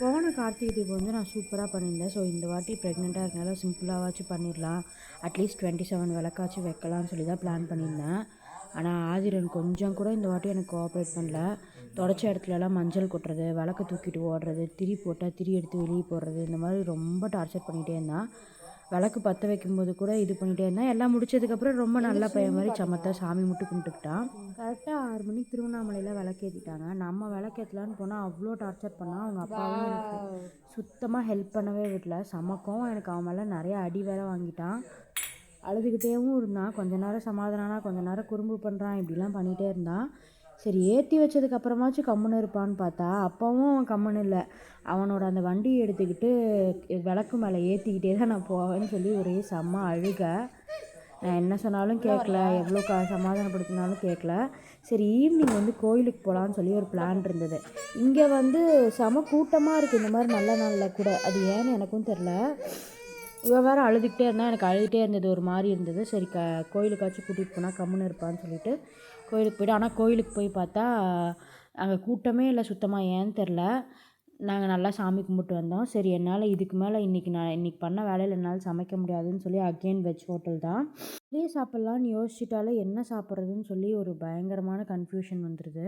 போன கார்த்திகை தீபம் வந்து நான் சூப்பராக பண்ணியிருந்தேன். ஸோ இந்த வாட்டி ப்ரெக்னெண்ட்டாக இருக்கனால சிம்பிளாவாச்சும் பண்ணிடலாம். அட்லீஸ்ட் 27 விளக்காச்சும் வைக்கலாம்னு சொல்லி தான் பிளான் பண்ணியிருந்தேன். ஆனால் ஆதிரன் கொஞ்சம் கூட இந்த வாட்டி எனக்கு கோஆப்ரேட் பண்ணல. தொடச்ச இடத்துலலாம் மஞ்சள் கொட்டுறது, விளக்க தூக்கிட்டு ஓடுறது, திரி போட்டால் திரி எடுத்து வெளியே போடுறது, இந்த மாதிரி ரொம்ப டார்ச்சர் பண்ணிகிட்டே இருந்தான். விளக்கு பற்ற வைக்கும்போது கூட இது பண்ணிகிட்டே இருந்தேன். எல்லாம் முடிச்சதுக்கப்புறம் ரொம்ப நல்ல பையன் மாதிரி சமத்தா சாமி மட்டும் கும்பிட்டுக்கிட்டான். கரெக்டாக 6 மணிக்கு திருவண்ணாமலையில் விளக்கேற்றிட்டாங்க. நம்ம விளக்கேற்றலான்னு போனால் அவ்வளோ டார்ச்சர் பண்ணால் அவங்க அப்பாவே எனக்கு சுத்தமாக ஹெல்ப் பண்ணவே விடல. சமக்கம் எனக்கு அவன் மேலே நிறைய அடி வேற வாங்கிட்டான். அழுதுகிட்டேவும் இருந்தான். கொஞ்ச நேரம் சமாதானம்னா கொஞ்ச நேரம் குறும்பு பண்ணுறான், இப்படிலாம் பண்ணிகிட்டே இருந்தான். சரி ஏற்றி வச்சதுக்கப்புறமாச்சும் கம்முன்னு இருப்பான்னு பார்த்தா அப்போவும் அவன் கம்முன்னு இல்லை. அவனோட அந்த வண்டியை எடுத்துக்கிட்டு விளக்கு மேலே ஏற்றிக்கிட்டே தான் நான் போவேன்னு சொல்லி ஒரே செம்ம அழுக. நான் என்ன சொன்னாலும் கேட்கல, எவ்வளோ சமாதானப்படுத்தினாலும் கேட்கல. சரி ஈவினிங் வந்து கோயிலுக்கு போகலான்னு சொல்லி ஒரு பிளான் இருந்தது. இங்கே வந்து செம கூட்டமாக இருக்குது இந்த மாதிரி நல்ல நாளில் கூட. அது ஏன்னு எனக்கும் தெரில. இவன் வேறு அழுதுகிட்டே இருந்தால் எனக்கு அழுதுகிட்டே இருந்தது, ஒரு மாதிரி இருந்தது. சரி கோயிலுக்காச்சும் கூட்டிகிட்டு போனால் கம்முன்னு இருப்பான்னு சொல்லிட்டு கோயிலுக்கு போய்ட்டு, ஆனால் கோயிலுக்கு போய் பார்த்தா அங்கே கூட்டமே இல்லை சுத்தமாக. ஏன்னு தெரில. நாங்கள் நல்லா சாமி கும்பிட்டு வந்தோம். சரி என்னால் இதுக்கு மேலே இன்றைக்கி பண்ண வேலையில் என்னால் சமைக்க முடியாதுன்னு சொல்லி அகெயின் வெஜ் ஹோட்டல் தான். வெளியே சாப்பிட்லான்னு யோசிச்சிட்டாலே என்ன சாப்பிட்றதுன்னு சொல்லி ஒரு பயங்கரமான கன்ஃபியூஷன் வந்துடுது.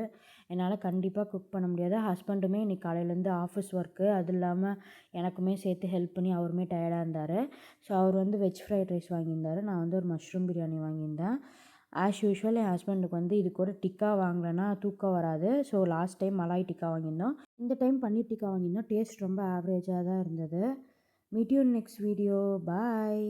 என்னால் கண்டிப்பாக குக் பண்ண முடியாது. ஹஸ்பண்டுமே இன்றைக்கி காலையிலேருந்து ஆஃபீஸ் ஒர்க்கு, அது இல்லாமல் எனக்குமே சேர்த்து ஹெல்ப் பண்ணி அவருமே டயர்டாக இருந்தார். ஸோ அவர் வந்து வெஜ் ஃப்ரைட் ரைஸ் வாங்கியிருந்தார். நான் வந்து ஒரு மஷ்ரூம் பிரியாணி வாங்கியிருந்தேன். ஆஸ் யூஷுவல் என் ஹஸ்பண்டுக்கு வந்து இது கூட டிக்கா வாங்கலைன்னா தூக்கம் வராது. So last time malai tikka வாங்கியிருந்தோம். இந்த டைம் பன்னீர் டிக்கா வாங்கியிருந்தோம். டேஸ்ட் ரொம்ப ஆவரேஜாக தான் இருந்தது. Meet you next video. Bye.